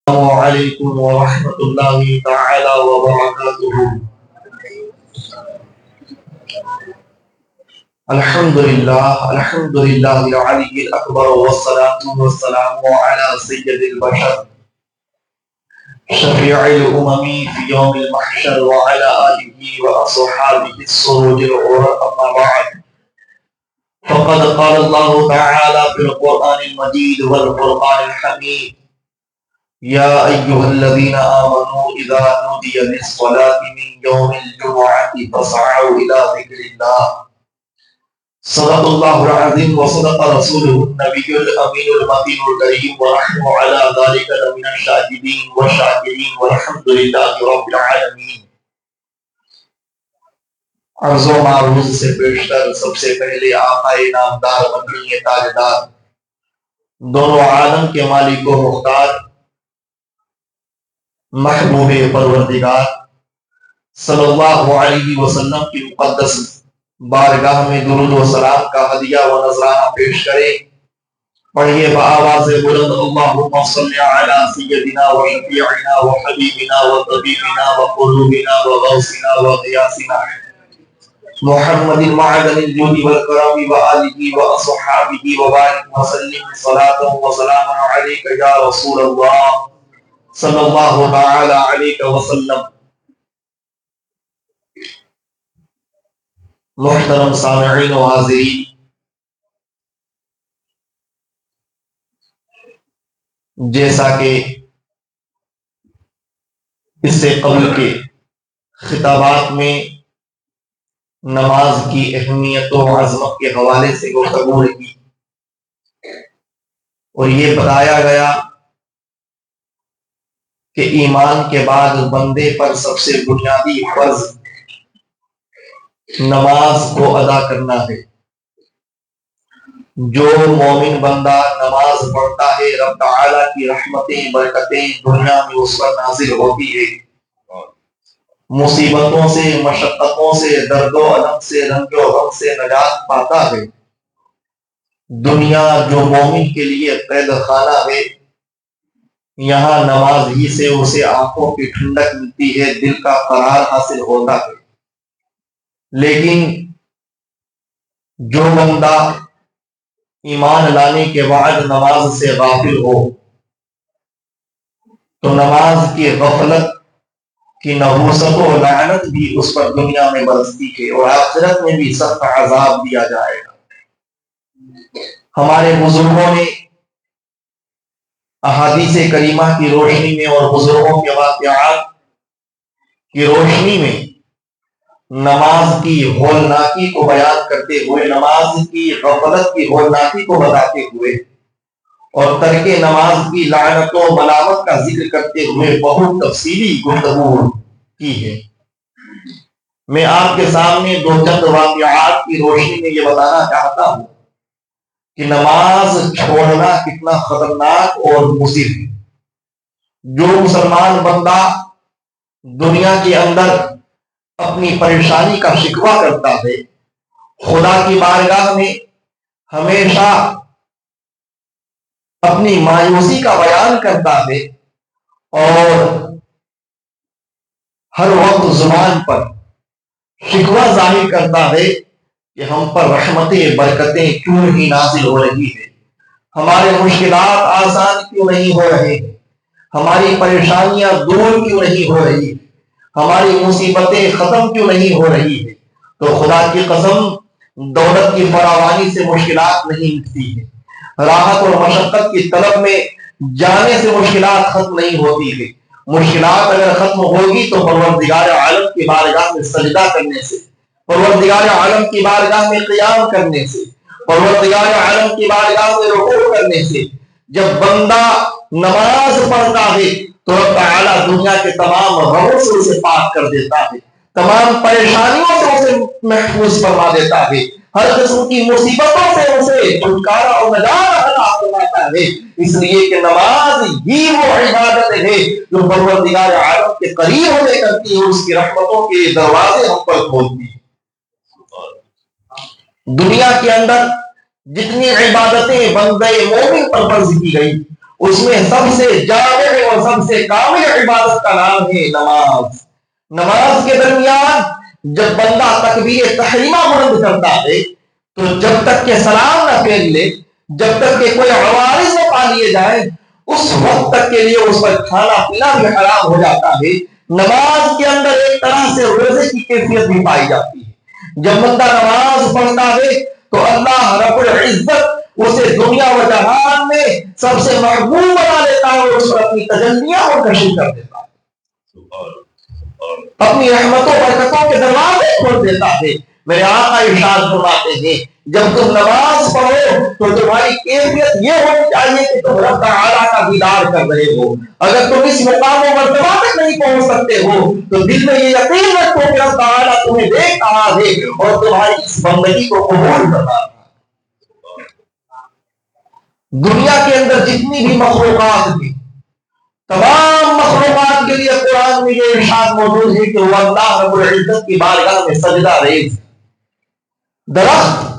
السلام علیکم ورحمۃ اللہ تعالی وبرکاتہ۔ الحمد للہ العلی الاکبر والصلاة والسلام علی سید البشر شفیع الامم فی یوم المحشر وعلی آلہ واصحابہ السرور الغر، اما بعد فقد قال اللہ تعالی فی القرآن المجید والفرقان الحمید: یا ایہا الذین آمنوا اذا نودی للصلاة من یوم الجمعة فاسعوا الی ذکر اللہ۔ صدق اللہ العظیم وصدق رسولہ النبی الامین المتین الکریم ونحن علی ذلک لمن الشاہدین والشاکرین والحمد للہ رب العالمین۔ عرض و معروض سے پیشتر سب سے پہلے آقا نامدار مدنی تاجدار، دونوں عالم کے مالک و مختار، محبوب پروردگار صلی اللہ علیہ وسلم کی مقدس بارگاہ میں درود و سلام کا ہدیہ و نذرانہ پیش کریں۔ پڑھیے بآواز بلند: اللہم صلی علی سیدنا و شفیعنا و حبیبنا و طبیبنا و قلوبنا و غوثنا و غیاثنا محمد معدن الجود والکرم و آلہ و اصحابہ وبارک وسلم صلاۃ و سلام علیک یا رسول اللہ صلی اللہ تعالی علیہ وسلم۔ محترم سامعین و حاضرین، جیسا کہ اس سے قبل کے خطابات میں نماز کی اہمیت و عظمت کے حوالے سے گفتگو کی اور یہ بتایا گیا کہ ایمان کے بعد بندے پر سب سے بنیادی فرض نماز کو ادا کرنا ہے۔ جو مومن بندہ نماز پڑھتا ہے، رب تعالی کی رحمتیں برکتیں دنیا میں اس پر نازل ہوتی ہے، مصیبتوں سے مشقتوں سے درد و الم سے رنج و غم سے نجات پاتا ہے۔ دنیا جو مومن کے لیے قید خانہ ہے، یہاں نماز ہی سے اسے آنکھوں کی ٹھنڈک ملتی ہے، دل کا قرار حاصل ہوتا ہے۔ لیکن جو بندہ ایمان لانے کے بعد نماز سے غافل ہو تو نماز کی غفلت کی نحوست و لعنت بھی اس پر دنیا میں برستی ہے اور آخرت میں بھی سخت عذاب دیا جائے گا۔ ہمارے بزرگوں نے احادیث کریمہ کی روشنی میں اور بزرگوں کے واقعات کی روشنی میں نماز کی ہولناکی کو بیان کرتے ہوئے، نماز کی غفلت کی ہولناکی کو بتاتے ہوئے اور ترک نماز کی لعنت و ملامت کا ذکر کرتے ہوئے بہت تفصیلی گفتگو کی ہے۔ میں آپ کے سامنے دو چند واقعات کی روشنی میں یہ بتانا چاہتا ہوں کہ نماز چھوڑنا کتنا خطرناک اور مضر ہے۔ جو مسلمان بندہ دنیا کے اندر اپنی پریشانی کا شکوہ کرتا ہے، خدا کی بارگاہ میں ہمیشہ اپنی مایوسی کا بیان کرتا ہے اور ہر وقت زبان پر شکوہ ظاہر کرتا ہے کہ ہم پر رحمتیں برکتیں کیوں نہیں نازل ہو رہی ہے، ہمارے مشکلات آسان کیوں نہیں ہو رہے، ہماری پریشانیاں دور کیوں نہیں ہو رہی، ہماری مصیبتیں ختم کیوں نہیں ہو رہی ہے۔ تو خدا کی قسم، دولت کی فراوانی سے مشکلات نہیں مٹتی ہے، راحت اور مشقت کی طلب میں جانے سے مشکلات ختم نہیں ہوتی ہے۔ مشکلات اگر ختم ہوگی تو پروردگار عالم کی بارگاہ میں سجدہ کرنے سے، پروردگار عالم کی بارگاہ میں قیام کرنے سے، پروردگار عالم کی بارگاہ میں رکوع کرنے سے جب بندہ نماز پڑھتا ہے تو رب تعالیٰ دنیا کے تمام غموں سے اسے پاک کر دیتا ہے، تمام پریشانیوں سے اسے محفوظ فرما دیتا ہے، ہر قسم کی مصیبتوں سے اسے چھٹکارا اور نجات عطا فرماتا ہے۔ اس لیے کہ نماز ہی وہ عبادت ہے جو پروردگار عالم کے قریب ہونے کرتی ہے، اس کی رحمتوں کے دروازے ہم پر کھولتی ہے۔ دنیا کے اندر جتنی عبادتیں بندے مومن پر فرض کی گئی، اس میں سب سے جامع اور سب سے کامل عبادت کا نام ہے نماز۔ نماز کے درمیان جب بندہ تکبیر تحریمہ بلند کرتا ہے تو جب تک کہ سلام نہ پھیر لے، جب تک کہ کوئی عوارض نہ پا لیے جائے، اس وقت تک کے لیے اس پر کھانا پینا بھی حرام ہو جاتا ہے۔ نماز کے اندر ایک طرح سے روزے کی کیفیت بھی پائی جاتی ہے۔ جب بندہ نماز پڑھتا ہے تو اللہ رب العزت اسے دنیا و جہان میں سب سے محبوب بنا لیتا ہے اور اس پر اپنی تجلیاں اور کشش کر دیتا ہے، اپنی رحمتوں برکتوں کے دروازے کھول دیتا ہے۔ میرے آقا ارشاد فرماتے ہیں جب تم نماز پڑھو تو تمہاری کیفیت یہ ہونی چاہیے کہ تم رب تعالیٰ کا دیدار کر رہے ہو۔ اگر تم اس مقام و مرتبہ تک نہیں پہنچ سکتے ہو تو دل میں یہ یقین رکھو کہ رب تعالیٰ تمہیں دیکھ رہا ہے اور تمہاری اس بندگی کو قبول کر رہا ہے۔ دنیا کے اندر جتنی بھی مخلوقات تھی، تمام مخلوقات کے لیے قرآن میں یہ ارشاد موجود ہے کہ وہ اللہ رب العزت کی بارگاہ میں سجدہ ریز۔ درخت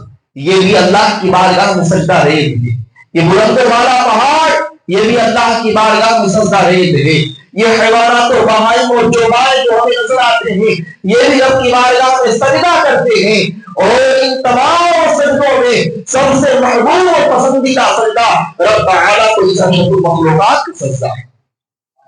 یہ بھی اللہ کی بارگاہ میں سجدہ ریز ہے، یہ بلند والا پہاڑ یہ بھی اللہ کی بارگاہ میں سجدہ ریز ہے، یہ حیوانات و بہائم اور جوبائے جو ہمیں نظر آتے ہیں یہ بھی رب کی بارگاہ میں سجدہ کرتے ہیں۔ اور ان تمام سجدوں میں سب سے محبوب اور پسندیدہ سجدہ رب تعالیٰ کو اس اشرف المخلوقات کا سجدہ ہے۔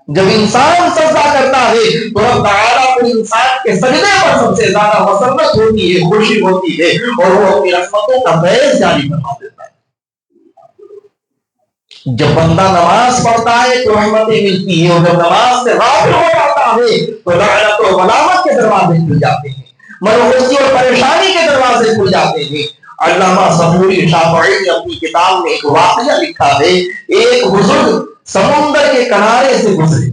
جب انسان سجدہ کرتا ہے تو رب تعالیٰ کو انسان کے سجدے پر سب سے زیادہ مسرت ہوتی ہے، خوشی ہوتی ہے اور وہ اپنی رحمتوں کا فیض جاری فرما دیتا ہے۔ جب بندہ نماز پڑھتا ہے تو رحمتیں ملتی ہیں، اور جب نماز سے غافل ہو جاتا ہے تو لعنت و ملامت کے دروازے کھل جاتے ہیں، منحوسی اور پریشانی کے دروازے کھل جاتے ہیں۔ علامہ صبوری شافعی نے اپنی کتاب میں ایک واقعہ لکھا ہے، ایک بزرگ سمندر کے کنارے سے گزرے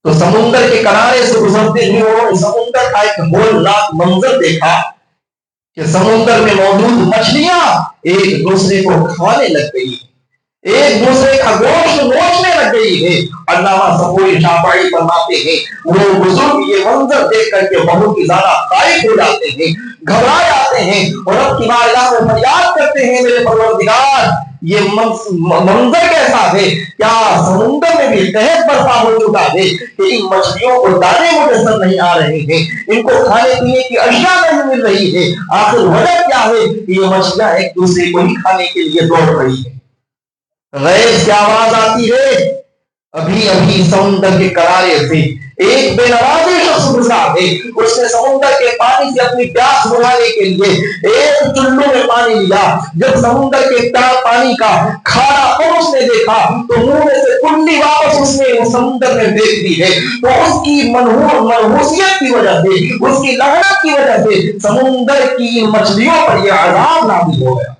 تو سمندر کے کنارے سے گزرتے ہوئے انہوں نے سمندر کا ایک ہولناک منظر دیکھا کہ سمندر میں موجود مچھلیاں ایک دوسرے کو کھانے لگ گئی، ایک دوسرے کا گوشت نوچنے لگ گئی ہے۔ علامہ صبوری شافعی فرماتے ہیں وہ بزرگ یہ منظر دیکھ کر کے بہت ہی زیادہ خائف ہو جاتے ہیں، گھبرا جاتے ہیں اور رب کی بارگاہ میں فریاد کرتے ہیں میرے پروردگار یہ منظر کیسا ہے؟ کیا سمندر میں بھی قحط برپا ہو چکا ہے کہ ان مچھلیوں کو دانے میسر نہیں آ رہے ہیں، ان کو کھانے پینے کی اشیاء نہیں مل رہی ہے، آخر وجہ کیا ہے کہ یہ مچھلیاں ایک دوسرے کو ہی کھانے کے لیے دوڑ رہی ہے؟ ریس کی آواز آتی ہے، ابھی ابھی سمندر کے کنارے سے ایک بے نوازی شخص گزرا ہے، اس نے سمندر کے پانی سے اپنی پیاس بجھانے کے لیے ایک چلو میں پانی لیا۔ جب سمندر کے پانی کا کھارا پن اس نے دیکھا تو منہ میں سے کنڈی واپس اس نے سمندر میں پھینک دی ہے۔ تو اس کی منحوسیت کی وجہ سے، اس کی لعنت کی وجہ سے سمندر کی مچھلیوں پر یہ عذاب نازل ہو گیا۔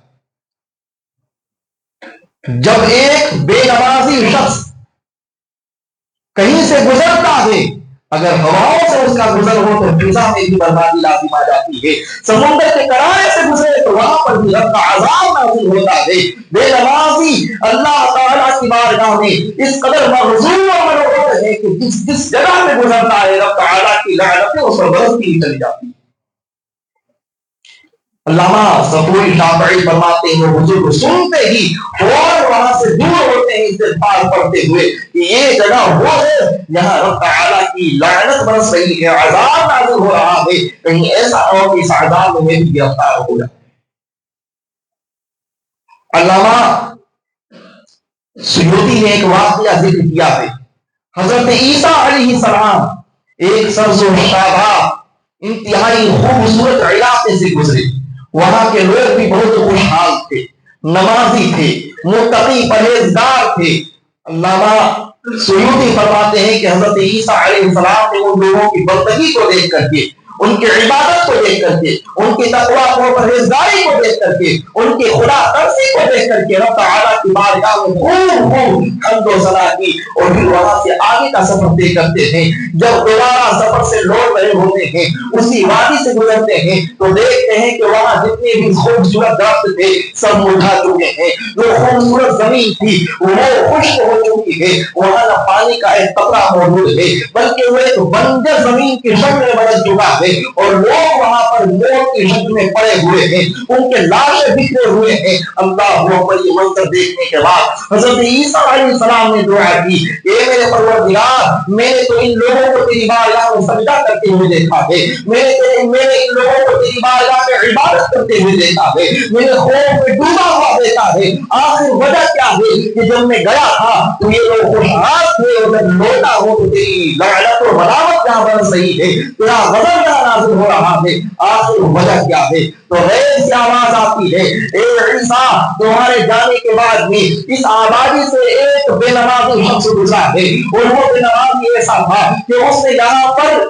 جب ایک بے نمازی شخص کہیں سے گزرتا ہے، اگر ہواؤں سے اس کا گزر ہو تو فضا میں بھی بربادی لازم آ جاتی ہے۔ سمندر کے کنارے سے گزرے تو وہاں پر بھی رب کا عذاب نازل ہوتا ہے۔ بے نمازی اللہ تعالیٰ کی بارگاہ میں اس قدر مغضوب اور مرعوب ہے کہ جس جگہ سے گزرتا ہے رب تعالیٰ کی لعنتیں اس پر برستی ہی چلی جاتی ہے۔ علامہ صبوری شافعی فرماتے ہیں وہ بزرگ سنتے ہی فوراً وہاں سے دور ہوتے ہیں استغفار پڑھتے ہوئے کہ یہ جگہ وہ ہے جہاں رب تعالیٰ کی لعنت برس رہی ہے، عذاب نازل ہو رہا ہے، کہیں ایسا ہو کہ اس عذاب میں بھی گرفتار ہو جائے۔ علامہ سیوطی نے ایک واقعہ ذکر کیا ہے، حضرت عیسیٰ علیہ السلام ایک سبز و شاداب انتہائی خوبصورت علاقے سے گزرے، وہاں کے لوگ بھی بہت خوشحال تھے، نمازی تھے، متقی پرہیزگار تھے۔ علامہ سیوطی فرماتے ہیں کہ حضرت عیسیٰ علیہ السلام نے ان لوگوں کی بندگی کو دیکھ کر کے، ان کی عبادت کو دیکھ کر کے، ان کی تقویٰ کو پرہیزگاری کو دیکھ کر کے، ان کی خدا ترسی کو دیکھ کر کے رب تعالیٰ کی بارگاہ میں خوب حمد و ثنا کی اور پھر وہاں سے آگے کا سفر طے کرتے ہیں۔ جب دوبارہ سفر سے لوٹ رہے ہوتے ہیں، اسی وادی سے گزرتے ہیں تو دیکھتے ہیں کہ وہاں جتنے بھی خوبصورت درخت تھے سب مرجھا چکے ہیں، جو خوبصورت زمین تھی وہ خشک ہو چکی ہے، وہاں نہ پانی کا ایک قطرہ موجود ہے بلکہ وہ ایک بنجر زمین کی شکل میں بدل چکا ہے۔ ہے اور لوگ وہاں پر موت کی شکل میں پڑے ہوئے ہیں, ان کے لاشیں بکھرے ہوئے ہیں. اللہ اکبر. یہ منظر دیکھنے کے بعد حضرت عیسیٰ علیہ السلام نے دعا کی, اے میرے پروردگار, میں نے تو ان لوگوں کو تیری بارگاہ میں سجدہ کرتے ہوئے دیکھا ہے, میں نے ان لوگوں کو تیری بارگاہ میں عبادت کرتے ہوئے دیکھا ہے, میں نے خوف میں ڈوبا ہوا دیکھا ہے. آخر وجہ کیا ہے کہ جب میں گیا تھا تو یہ لوگ خوشحال تھے, اور جب لوٹا ہو تو تیری لعنت و ملامت جہاں برس رہی ہے, تیرا غضب جہاں نازل ہو رہا ہے. آخر وجہ کیا ہے؟ تو غیر سے آواز آتی ہے, اے عیسیٰ, تمہارے جانے کے بعد بھی اس آبادی سے ایک بے نمازی شخص گزرا ہے, اور وہ بے نمازی ایسا تھا کہ اس نے یہاں پر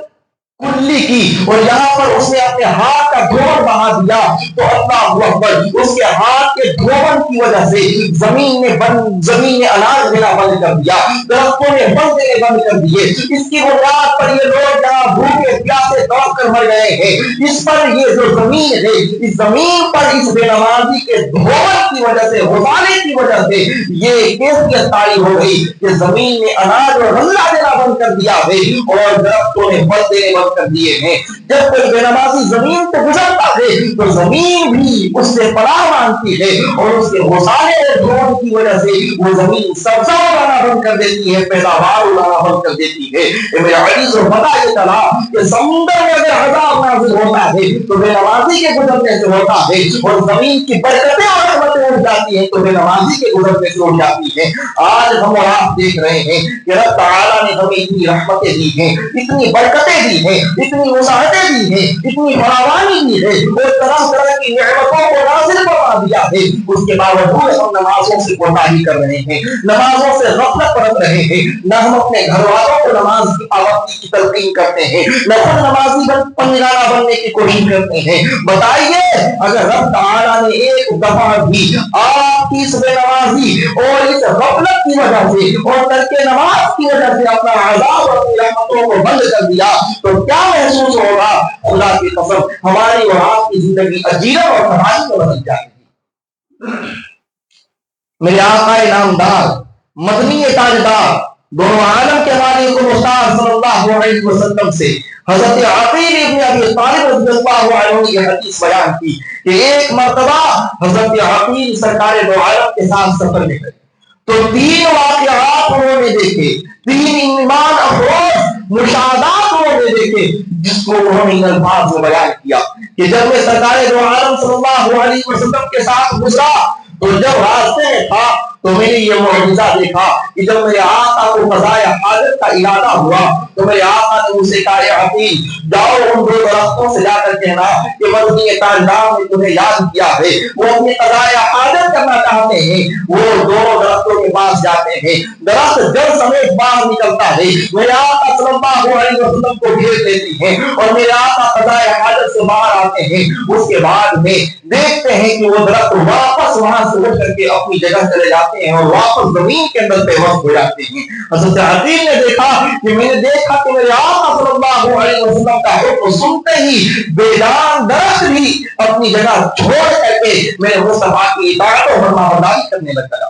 کلی کی, اور یہاں پر اس نے اپنے ہاتھ کا دھوبن بہا دیا. تو اللہ اکبر, اس کے ہاتھ کے دھوبن کی وجہ سے زمین نے اناج دینا بند کر دیا, درختوں نے پھل دینے بند کر دیے. اس کی بنیاد پر یہ لوگ یہاں بھوکے پیاسے تڑپ کر مر گئے ہیں. اس پر یہ جو زمین ہے, اس زمین پر اس بے نمازی کے دھوبن کی وجہ سے, غسالے کی وجہ سے یہ کیفیت طاری ہو گئی کہ زمین نے اناج اور غلہ دینا بند کر دیا ہے, اور درختوں نے پھل دینے بند کر دیے ہیں. جب کوئی بے نمازی زمین پہ گزرتا ہے تو زمین بھی اس سے پناہ مانگتی ہے, اور اس کے غسالے اور دھوبن کی وجہ سے وہ زمین سبزہ اگانا بند کر دیتی ہے, پیداوار اگانا بند کر دیتی ہے. میرے عزیز و پتہ یہ چلا کہ سمندر میں اگر عذاب نازل ہوتا ہے تو بے نمازی کے گزرنے سے ہوتا ہے, اور زمین کی برکتیں اور رحمتیں اٹھ جاتی ہیں تو بے نمازی کے گزرنے سے اٹھ جاتی ہیں. آج ہم اور آپ دیکھ رہے ہیں کہ رب تعالیٰ نے ہمیں اتنی رحمتیں دی ہیں, اتنی برکتیں دی ہیں, اتنی وسعتیں دی ہیں, اتنی فراوانی دی ہے, اور طرح طرح کی نعمتوں کو نازل فرما دیا ہے. اس کے باوجود ہم نمازوں سے کوتاہی کر رہے ہیں, نمازوں سے غفلت برت رہے ہیں, نہ ہم اپنے گھر والوں کو نماز کی پابندی کی تلقین کرتے ہیں, نہ خود نمازی پنجگانہ بننے کی کوشش کرتے ہیں. بتائیے, اگر رب تعالیٰ نے ایک دفعہ بھی آپ کی اس بے نمازی اور اس غفلت کی وجہ سے اور ترک نماز کی وجہ سے اپنا عذاب اور اپنی رحمتوں کو بند کر دیا تو کیا محسوس ہوگا؟ خدا کی قسم ہماری اور آپ کی زندگی اجیرت اور تباہی میں بدل جائے گی. میرے آقا نامدار, مدنی تاجدار, دونوں عالم کے مالک و مختار صلی اللہ علیہ وسلم سے حضرت عقیل ابن ابی طالب رضی اللہ عنہ نے یہ حدیث بیان کی کہ ایک مرتبہ حضرت عقیل سرکار دو عالم کے ساتھ سفر میں گئے تو 3 واقعات انہوں نے دیکھے, 3 ایمان افروز مشاہدات انہوں نے دیکھے, جس کو انہوں نے الفاظ میں بیان کیا کہ جب میں سرکار دو عالم صلی اللہ علیہ وسلم کے ساتھ گزرا تو جب راستے میں تھا تو میں نے یہ معجزہ دیکھا کہ جب میرے آقا کو قضائے حاجت کا ارادہ ہوا تو میرے آقا نے مجھ سے کہا, عقیل جاؤ ان 2 درختوں سے جا کر کہنا کہ مدنی تاجدار نے تمہیں یاد کیا ہے, وہ اپنی قضائے حاجت کرنا چاہتے ہیں. وہ 2 درختوں کے پاس جاتے ہیں, درخت جل سمیت باہر نکلتا ہے, میرے آقا صلی اللہ علیہ وسلم کو گھیر لیتی ہے اور میرے آقا قضائے حاجت سے باہر آتے ہیں. اس کے بعد میں دیکھتے ہیں کہ وہ درخت واپس وہاں سے اٹھ کر کے اپنی جگہ چلے جاتے ہیں اور واپس زمین کے اندر بے وقت ہو جاتے ہیں. حضرت عقیل نے دیکھا کہ میں نے دیکھا کہ میرے آقا صلی اللہ علیہ وسلم کا حکم سنتے ہی بے جان درخت بھی اپنی جگہ چھوڑ کر کے میرے مصطفیٰ کی اطاعت و فرمانبرداری کرنے لگ گیا.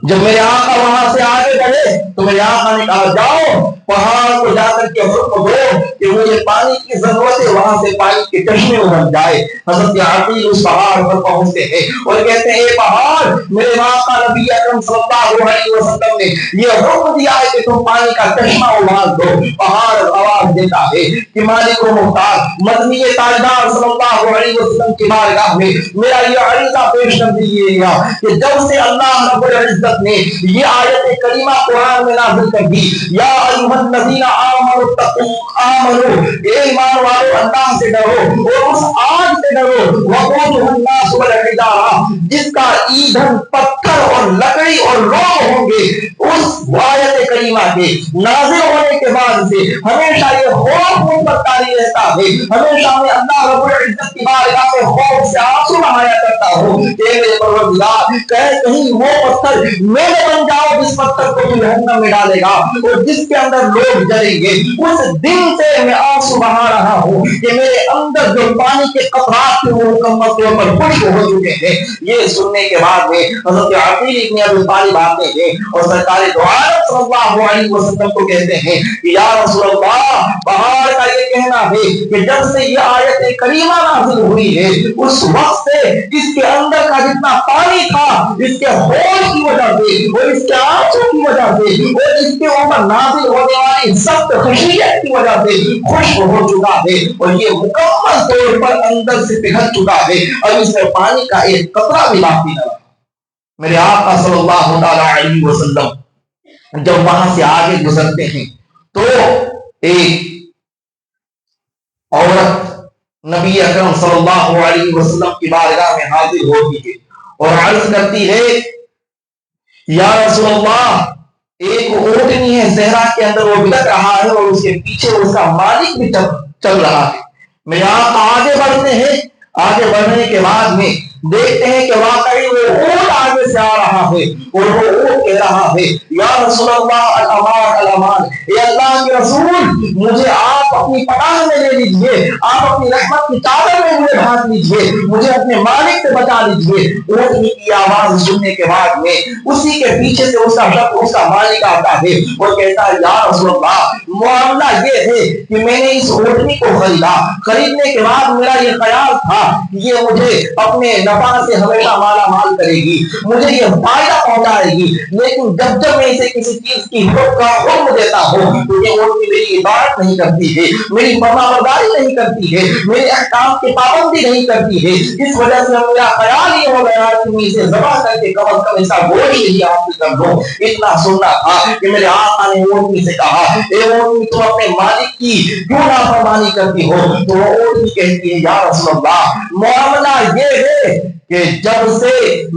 جب میرے آقا وہاں سے آگے بڑھے تو میرے آقا نے کہا, جاؤ پہاڑ کو جا کر کے حکم دو کہ مجھے پانی کی ضرورت ہے, وہاں سے پانی کے چشمے ابل جائے. حضرت عقیل اس پہاڑ پر پہنچتے ہیں اور کہتے ہیں, اے پہاڑ, میرے آقا نبی اکرم صلی اللہ علیہ وسلم نے یہ حکم دیا ہے کہ تم پانی کا چشمہ ابال دو. پہاڑ آواز دیتا ہے کہ مالک و مختار, مدنی تاجدار صلی اللہ علیہ وسلم کی بارگاہ میں میرا یہ عریضہ پیش کر دیجیے گا کہ جب سے اللہ رب العزت نے یہ آیت کریمہ قرآن میں نازل کر دی, یا ایھا الذین آمنوا اتقوا آمنوا, اے ایمان والو اللہ سے ڈرو اور اس آگ سے ڈرو, وقودها الناس والحجارہ, جس کا ایندھن پتھر اور لکڑی اور لوگ ہوں گے. اس آیت کریمہ کے نازل ہونے کے بعد سے ہمیشہ یہ خوف مجھ پر طاری رہتا ہے, ہمیشہ میں اللہ رب العزت کی بارگاہ میں خوف سے آنسو بہایا کرتا ہوں کہ میرے پروردگار, کہیں وہ پتھر میرے بن جاؤ جس پتھر کو تو جہنم میں ڈالے گا اور جس کے اندر لوگ جلیں گے. اس دن سے میں آنسو بہا رہا ہوں کہ میرے اندر جو پانی کے قطرات تھے وہ مکمل طور پر خشک ہو چکے ہیں. یہ سننے کے بعد میں حضرت عقیل ابن ابی طالب آتے ہیں اور سرکار دو عالم صلی اللہ علیہ وسلم کو کہتے ہیں, کہ یا رسول اللہ پہاڑ کا یہ کہنا ہے کہ جب سے یہ آیت کریمہ نازل ہوئی ہے اس وقت سے اس کے اندر کا جتنا پانی تھا اس کے ہول کی وجہ سے اور اس کے آنسو کی وجہ سے اور اس کے اوپر نازل ہونے والی سخت خشیت کی وجہ سے خشک ہو چکا ہے اور یہ مکمل طور پر اندر سے پگھل چکا ہے اور اس میں پانی کا ایک قطرہ بھی باقی نہ رہا۔ میرے آقا صلی اللہ تعالی علیہ وسلم جب وہاں سے آگے گزرتے ہیں تو ایک عورت نبی اکرم صلی اللہ علیہ وسلم کی بارگاہ میں حاضر ہوتی ہے اور عرض کرتی ہے یا رسول اللہ ایک اونٹنی ہے صحرا کے اندر وہ بلک رہا ہے اور اس کے پیچھے اس کا مالک بھی چل رہا ہے۔ میرے آپ آگے بڑھتے ہیں، آگے بڑھنے کے بعد میں دیکھتے ہیں کہ واقعی وہ اونٹ آگے سے آ رہا ہے اور وہ اونٹ کہہ رہا ہے یا رسول اللہ الامان الامان، اے اللہ کے رسول مجھے آپ اپنی پناہ میں لے لیجئے، آپ اپنی رحمت کی چادر میں مجھے ڈھانپ لیجئے، مجھے اپنے مالک سے بچا لیجئے۔ اونٹ کی آواز سننے کے بعد میں اسی کے پیچھے سے اس کا رب اس کا مالک آتا ہے اور کہتا ہے یا رسول اللہ معاملہ یہ ہے کہ میں نے اس اونٹنی کو خریدا، خریدنے کے بعد میرا یہ خیال تھا کہ یہ مجھے اپنے نفع سے ہمیشہ مالا مال کرے گی، مجھے یہ فائدہ پہنچائے گی، لیکن جب جب میں اسے کسی چیز کی حکم دیتا ہوں تو یہ اونٹنی میری عبادت نہیں کرتی ہے، میری فرمانبرداری نہیں کرتی ہے، میرے احکام کی پابندی نہیں کرتی ہے۔ اس وجہ سے میرا خیال یہ ہو گیا کہ میں اسے ذبح کر کے کم از کم اس کا گوشت ہی حاصل کر لوں۔ اتنا سننا تھا کہ میرے آقا نے اونٹنی سے کہا اے اونٹنی تم اپنے مالک کی کیوں نافرمانی کرتی ہو؟ تو وہ اونٹنی کہتی ہے یا رسول اللہ معاملہ یہ ہے کہ جب سے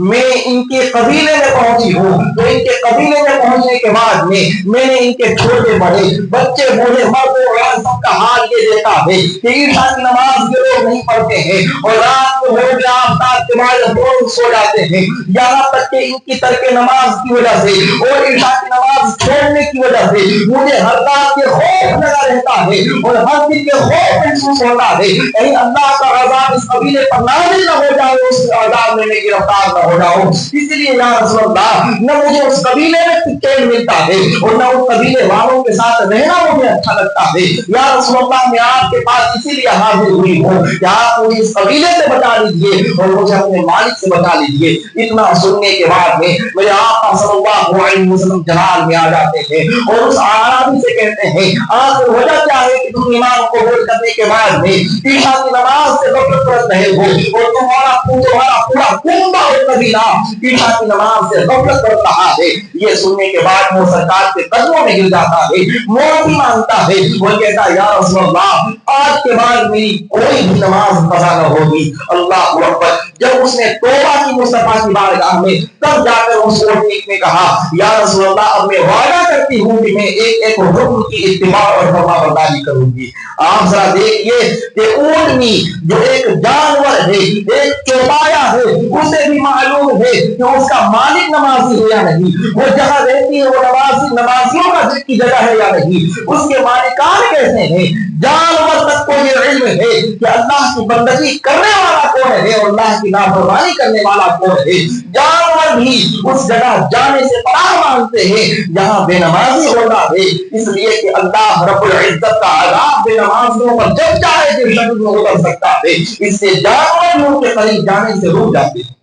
میں ان کے قبیلے میں پہنچی ہوں تو ان کے قبیلے میں پہنچنے کے بعد میں نے ان کے چھوٹے بڑے بچے بوڑھے مرد اور سب کا حال یہ دیکھا ہے کہ عشاء کی نماز یہ لوگ نہیں پڑھتے ہیں اور رات کو ہو گیا آفتاب کے بعد لوگ سو جاتے ہیں، یہاں تک کہ ان کی ترک نماز کی وجہ سے اور عشاء کی نماز چھوڑنے کی وجہ سے مجھے ہر رات کے خوف لگا رہتا ہے اور ہر دن کے خوف محسوس ہوتا ہے کہیں اللہ کا عذاب اس قبیلے پر نازل نہ ہو جائے، اس عذاب میں گرفتار نہ ہو جاؤں۔ اس لیے یا رسول اللہ نہ مجھے اس قبیلے میں چین ملتا ہے اور نہ اس قبیلے والوں کے ساتھ رہنا مجھے اچھا لگتا ہے۔ یا رسول اللہ میں آپ کے پاس اسی لیے حاضر ہوئی ہوں کہ آپ مجھے اس قبیلے سے بچا لیجیے اور مجھے اپنے مالک سے بچا لیجیے۔ اتنا سننے کے بعد میں میرے آقا صلی اللہ علیہ وسلم جلال میں آ جاتے ہیں اور اس اعرابی سے کہتے ہیں آخر وجہ کیا ہے کہ تم ایمان قبول کرنے کے بعد میں عشاء کی نماز سے غفلت برت رہے ہو اور تمہارا پورا کنبہ اور قبیلہ عشاء کی نماز سے غفلت برت رہا ہے؟ یہ سننے کے بعد وہ سرکار کے قدموں میں گر جاتا ہے، معافی مانگتا ہے، وہ کہتا ہے یا رسول اللہ آج کے بعد میری کوئی بھی نماز قضا نہ ہوگی۔ اللہ اکبر۔ جب اس نے توبہ کی مصطفیٰ کی بارگاہ میں تب جا کر اس اونٹنی نے کہا یا رسول اللہ اب میں وعدہ کرتی ہوں کہ میں ایک ایک حکم کی اتباع اور فرمانبرداری کروں گی۔ آپ ذرا دیکھیے کہ اونٹنی جو ایک جانور ہے، ایک چوپایا ہے، اسے بھی معلوم ہے کہ اس کا مالک نمازی ہے یا نہیں، وہ جہاں رہتی ہے وہ نمازیوں کا کی جگہ ہے یا نہیں، اس کے مالکان کیسے ہیں۔ جانور تک کو یہ علم ہے کہ اللہ کی بندگی کرنے والا کون ہے اور اللہ کی نافرمانی کرنے والا کون ہے۔ جانور بھی اس جگہ جانے سے پناہ مانگتے ہیں جہاں بے نمازی ہونا ہے، اس لیے کہ اللہ رب العزت کا عذاب بے نمازیوں پر جب چاہے کہ شکل میں اتر سکتا ہے، اس سے جانور ان کے قریب جانے سے رک جاتے ہیں۔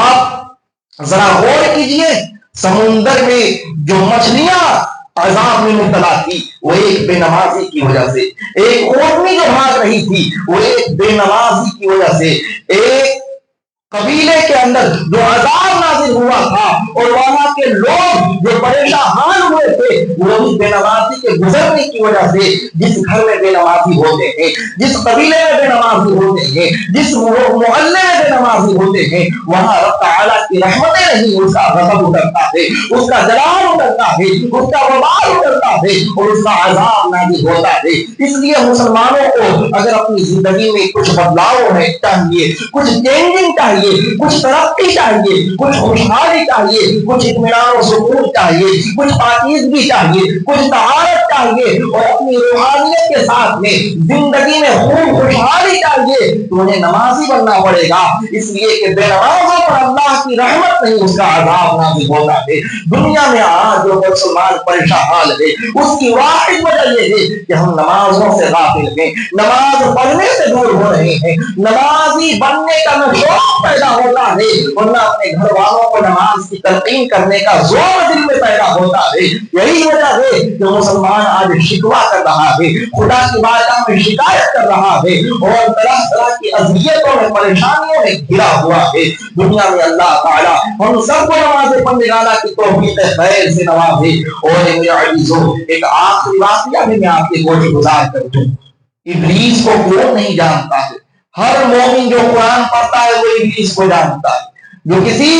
آپ ذرا غور کیجئے سمندر میں جو مچھلیاں عذاب میں مبتلا تھی وہ ایک بے نمازی کی وجہ سے، ایک اونٹنی جو بھاگ رہی تھی وہ ایک بے نمازی کی وجہ سے، ایک قبیلے کے اندر جو عذاب نازل ہوا تھا اور وہاں کے لوگ جو پریشان ہوئے تھے وہ بے نمازی کے گزرنے کی وجہ سے، جس گھر میں بے نمازی ہوتے ہیں، جس قبیلے میں بے نمازی ہوتے ہیں، جس محلے میں بے نمازی ہوتے ہیں، وہاں رب تعالیٰ کی رحمتیں نہیں، اس کا غضب اترتا ہے، اس کا جلال اترتا ہے، اس کا وبال اترتا ہے اور اس کا عذاب نازل ہوتا ہے۔ اس لیے مسلمانوں کو اگر اپنی زندگی میں کچھ بدلاؤ ہے چاہیے، کچھ چینجنگ چاہیے، کچھ ترقی چاہیے، کچھ خوشحالی چاہیے، کچھ اطمینان و سکون چاہیے، کچھ پاکیزگی چاہیے، چاہیے، کچھ طہارت چاہیے اور اپنی روحانیت کے ساتھ میں زندگی میں خوب خوشحالی چاہیے تو انہیں نمازی بننا پڑے گا، اس لیے کہ بے نمازوں پر اللہ کی رحمت نہیں اس کا عذاب نازل ہوتا ہے۔ دنیا میں آج جو مسلمان پریشان حال ہے اس کی واحد وجہ یہ ہے کہ ہم نمازوں سے غافل ہیں، نماز پڑھنے سے دور ہو رہے ہیں، نمازی بننے کا نہ شوق پیدا ہوتا ہے اور نہ اپنے گھر والوں کو نماز کی تلقین کرنے کا زور دل میں پیدا ہوتا ہے۔ یہی وجہ ہے کہ مسلمان آج شکوہ کر رہا ہے، خدا کی بارگاہ میں شکایت کر رہا ہے اور طرح طرح کی اذیتوں میں پریشانیوں میں گھرا ہوا ہے۔ دنیا میں اللہ تعالیٰ ہم سب کو نماز پڑھنے والا کی توفیق خیر سے نوازے۔ اور میرے عزیزو ایک آخری واقعہ بھی میں آپ کے گوش گزار کر دوں۔ ابلیس کو کون نہیں جانتا ہے؟ ہر مومن جو قرآن پڑھتا ہے وہ ابلیس کو جانتا ہے، جو کسی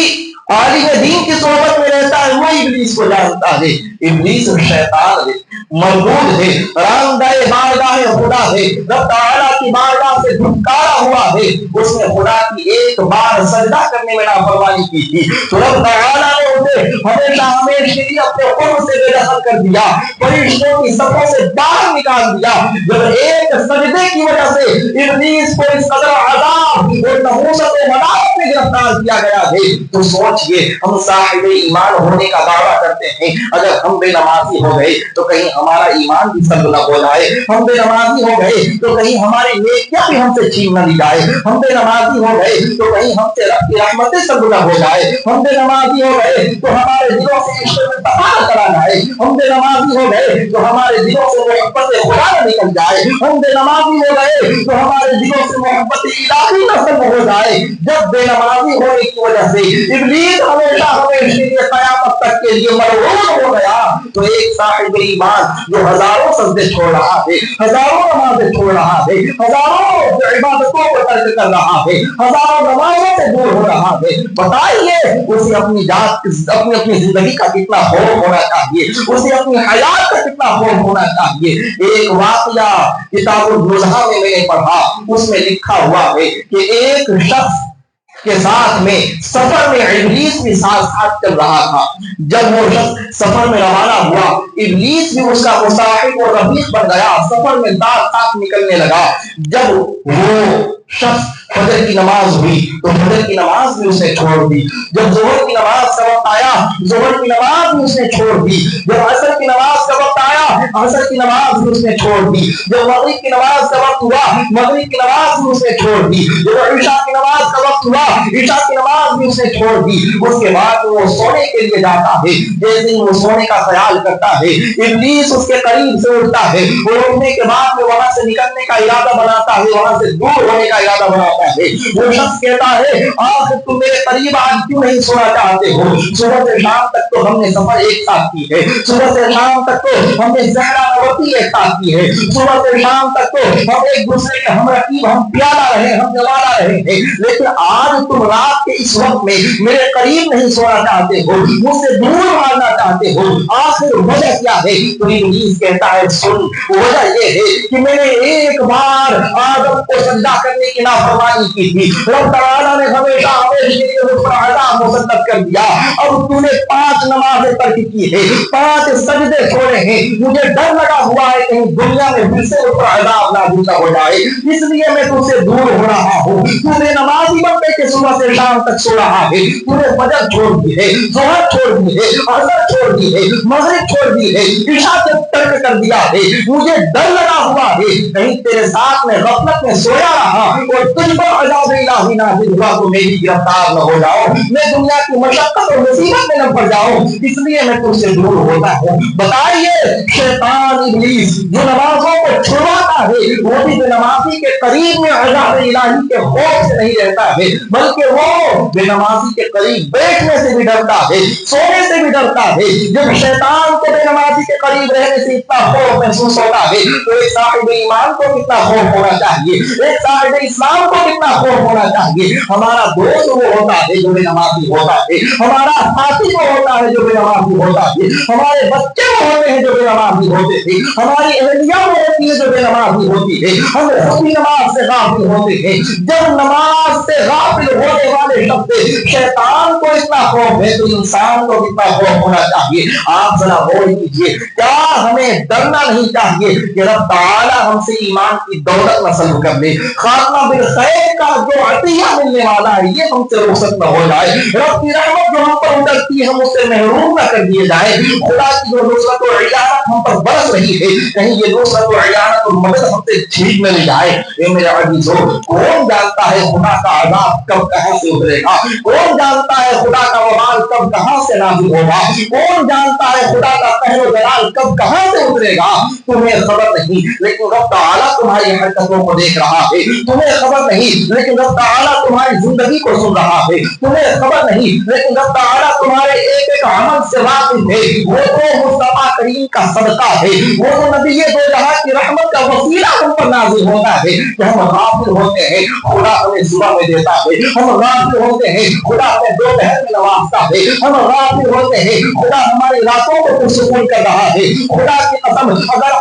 عالم دین کی صحبت میں رہتا ہے وہ ابلیس کو جانتا ہے۔ ابلیس شیطان ہے، مردود ہے، راندہ بارگاہ خدا ہے، رب تعالیٰ کی بارگاہ سے دھتکارا ہوا ہے۔ اس نے خدا کی ایک بار سجدہ کرنے میں نافرمانی کی تھی تو رب تعالیٰ نے اسے ہمیشہ ہمیشہ کے لیے اپنے قرب سے بے دخل کر دیا، فرشتوں کی صفوں سے باہر نکال دیا۔ جب ایک سجدے کی وجہ سے ابلیس کو اس قدر عذاب اور نحوست و ملامت میں گرفتار کیا گیا ہے تو سوچئے ہم صاحب ایمان ہونے کا دعویٰ کرتے ہیں، اگر ہم بے نمازی ہو گئے تو کہیں ہمارا ایمان بھی سلب نہ ہو جائے، ہم بے نمازی ہو گئے تو کہیں ہمارے نیکیاں بھی ہم سے چھین نہ لی جائے، ہم بے نمازی ہو گئے تو کہیں ہم سے رب کی رحمتیں سلب نہ ہو جائے، ہم بے نمازی ہو گئے تو ہمارے دلوں سے عشق میں تفاہ چلا جائے، ہم بے نمازی ہو گئے تو ہمارے دلوں سے محبت خدا نہ نکل جائے، ہم بے نمازی ہو گئے تو ہمارے دلوں سے محبت الہی نہ سلب ہو جائے۔ جب بے نمازی ہونے کی وجہ سے ابلیس ہمیشہ ہمیشہ کے لیے قیامت تک کے لیے مرعوب ہو گیا تو ایک صاحب ایمان جو ہزاروں سجدے چھوڑ رہا ہے، ہزاروں نمازیں چھوڑ رہا ہے، ہزاروں عبادتوں کو ترک کر رہا ہے، ہزاروں نمازوں سے دور ہو رہا ہے، بتائیے اسے اپنی ذات اپنی زندگی کا کتنا خوف ہونا چاہیے، اسے اپنی حیات کا کتنا خوف ہونا چاہیے۔ ایک واقعہ کتاب النزہہ میں نے پڑھا، اس میں لکھا ہوا ہے کہ ایک شخص کے ساتھ میں سفر میں ابلیس بھی ساتھ ساتھ چل رہا تھا۔ جب وہ شخص سفر میں روانہ ہوا ابلیس بھی اس کا مصاحب اور رفیق بن گیا، سفر میں ساتھ ساتھ نکلنے لگا۔ جب وہ شخص فجر کی نماز ہوئی تو فجر کی نماز بھی اس نے چھوڑ دی، جب ظہر کی نماز کا وقت آیا ظہر کی نماز بھی اس نے چھوڑ دی، جب عصر کی نماز کا وقت آیا عصر کی نماز بھی اس نے چھوڑ دی، جب مغرب کی نماز کا وقت ہوا مغرب کی نماز بھی اس نے چھوڑ دی، جب عشاء کی نماز کا وقت ہوا عشاء کی نماز بھی اس نے چھوڑ دی۔ اس کے بعد وہ سونے کے لیے جاتا ہے، جیسے وہ سونے کا خیال کرتا ہے ابلیس اس کے قریب سے اٹھتا ہے اور اٹھنے کے بعد میں وہاں سے نکلنے کا ارادہ بناتا ہے، وہاں سے دور ہونے کا ارادہ بناتا ہے۔ وہ شخص کہتا ہے آخر تم میرے قریب آج کیوں نہیں سونا چاہتے ہو؟ صبح سے شام تک تو ہم نے سفر ایک ساتھ کی ہے، صبح سے شام تک تو ہم نے زہرا روٹی ایک ساتھ کی ہے، صبح سے شام تک تو ہم ایک دوسرے کے ہم رقیب ہم پیارا رہے ہم جوالا رہے ہیں، لیکن آج تم رات کے اس وقت میں میرے قریب نہیں سونا چاہتے ہو، مجھ سے دور مارنا چاہتے ہو، آخر وجہ کیا ہے؟ تو ابلیس کہتا ہے سن، وجہ یہ ہے کہ میں نے ایک بار آدم کو سجدہ کرنے کی نافرمانی کی تھی، رب تعالیٰ نے ہمیشہ ہمیشہ کے لیے اس پر عذاب مسلط کر دیا، اب تو نے 5 نمازیں ترک کی ہے، 5 سجدے چھوڑے ہیں، مجھے ڈر لگا ہوا ہے کہیں دنیا میں پھر سے اس پر عذاب نازل نہ ہو جائے، اس لیے میں تجھ سے دور ہو رہا ہوں۔ تو نے نمازی بن کے صبح سے شام تک سو رہا ہے، تو نے فجر چھوڑ دی ہے، ظہر چھوڑ دی ہے، عصر چھوڑ دی ہے، مغرب چھوڑ دی ہے، عشاء سے ترک کر دیا ہے، مجھے ڈر لگا ہوا ہے کہیں تیرے ساتھ میں غفلت میں سویا رہا اور تجھ پر عذاب الہی نازل ہوا تو میری گرفتار نہ ہو جاؤ، میں دنیا کی مشقت اور مصیبت میں نہ پڑ جاؤں، اس لیے میں تجھ سے دور ہوتا ہوں۔ بتائیے شیطان ابلیس جو نمازوں کو چھڑواتا ہے وہ بھی بے نمازی کے قریب میں عذاب الہی کے خوف سے نہیں رہتا ہے، بلکہ وہ بے نمازی کے قریب بیٹھنے سے بھی ڈرتا ہے، سونے سے بھی ڈرتا ہے۔ جب شیطان کو بے نمازی کے قریب رہنے سے اتنا خوف محسوس ہوتا ہے تو ایک صاحب ایمان کو کتنا خوف ہونا چاہیے، ایک صاحب اسلام کو کتنا خوف ہونا چاہیے۔ ہمارا دوست وہ ہوتا ہے جو بے نمازی ہوتا ہے، ہمارا ساتھی وہ ہوتا ہے جو بے نمازی ہوتا ہے، ہمارے بچے وہ ہوتے ہیں جو بے نمازی نمازی ہوتے تھے، ہماری اہلیہ وہ ہوتی ہے جو بے نمازی ہوتی ہے، ہم اپنی نماز سے غافل ہوتے ہیں۔ جب نماز سے غافل ہونے والے شخص شیطان کو اتنا خوف ہے تو انسان کو کتنا خوف ہونا چاہیے۔ آپ ذرا غور کیجیے، کیا ہمیں ڈرنا نہیں چاہیے کہ رب تعالیٰ ہم سے ایمان کی دولت نصیب کر لے، خاتمہ بالخیر کا جو عطیہ ملنے والا ہے یہ ہم سے رخصت نہ ہو جائے، رب کی رحمت جو ہم پر اترتی ہے ہم اس سے محروم نہ کر دیے جائیں، خدا کی جو نصرت و اعانت ہم پر برس رہی ہے کہیں یہ نصرت و اعانت اور مدد ہم سے چھین نہ جائے۔ اے میرے عزیزو، کون جانتا ہے خدا کا عذاب کب کہاں سے اترے گا، کون جانتا ہے خدا کا وبال کب کہاں سے نازل ہوگا، کون جانتا ہے خدا کا قہر و جلال کب کہاں سے اترے گا، تمہیں خبر نہیں، لیکن رب تعالیٰ تمہاری حرکتوں کو دیکھ رہا ہے، تمہیں خبر نہیں لیکن رب تعالیٰ تمہاری زندگی کو سن رہا ہے، تمہیں خبر نہیں لیکن رب تعالیٰ تمہارے ایک ایک عمل سے واقف ہے۔ وہ تو مصطفیٰ کریم کا صدقہ ہے، وہ تو نبی دو جہاں کی رحمت کا وسیلہ ہم پر نازل ہوتا ہے کہ ہم غافل ہوتے ہیں خدا ہمیں صبح میں دیتا ہے، ہم غافل ہوتے ہیں خدا ہمیں دوپہر میں نوازتا ہے، ہم غافل ہوتے ہیں خدا ہماری راتوں کو پرسکون کر رہا ہے۔ خدا کی قسم اگر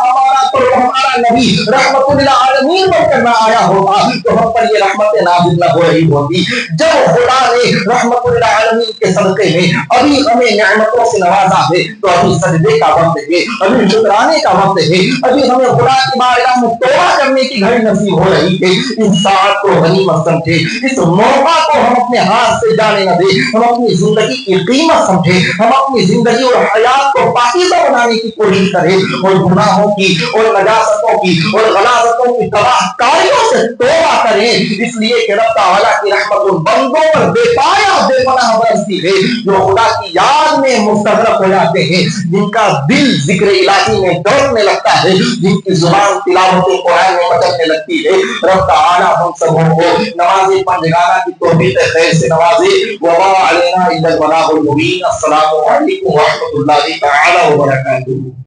ہمارا نبی رحمت للعالمین بن کر نہ آیا ہوتا تو ہم پر یہ رحمت نازل نہ ہو رہی ہوتی۔ جب خدا نے رحمت للعالمین کے صدقے میں ابھی ہمیں نعمتوں سے نوازا ہے تو ابھی سجدے کا وقت ہے، ابھی شکرانے کا وقت ہے، ابھی ہمیں خدا کی بارگاہ میں توبہ کرنے کی گھڑی نصیب ہو رہی ہے۔ اس ساتھ کو غنیمت سمجھے، اس موقع کو ہم اپنے ہاتھ سے جانے نہ دیں، ہم اپنی زندگی کی قیمت سمجھے، ہم اپنی زندگی اور حیات کو پاکیزہ بنانے کی کوشش کریں اور گناہوں کی اور نجاستوں کی اور غلاظتوں کی تباہ کاریوں سے توبہ کریں، اس لیے کہ رب تعالیٰ کی رحمت ان بندوں پر بے پایا بے پناہ برستی ہے جو خدا کی یاد میں مستغرق ہو جاتے ہیں، جن کا دل ذکر الہی میں دوڑنے لگتا ہے، جن کی زبان تلاوت قرآن میں مچلنے لگتی ہے۔ رب تعالیٰ ہم سبوں کو نماز پنجگانہ کی توفیق خیر سے نوازے۔ وما علینا الا البلاغ المبین۔ السلام علیکم ورحمۃ اللہ تعالی وبرکاتہ۔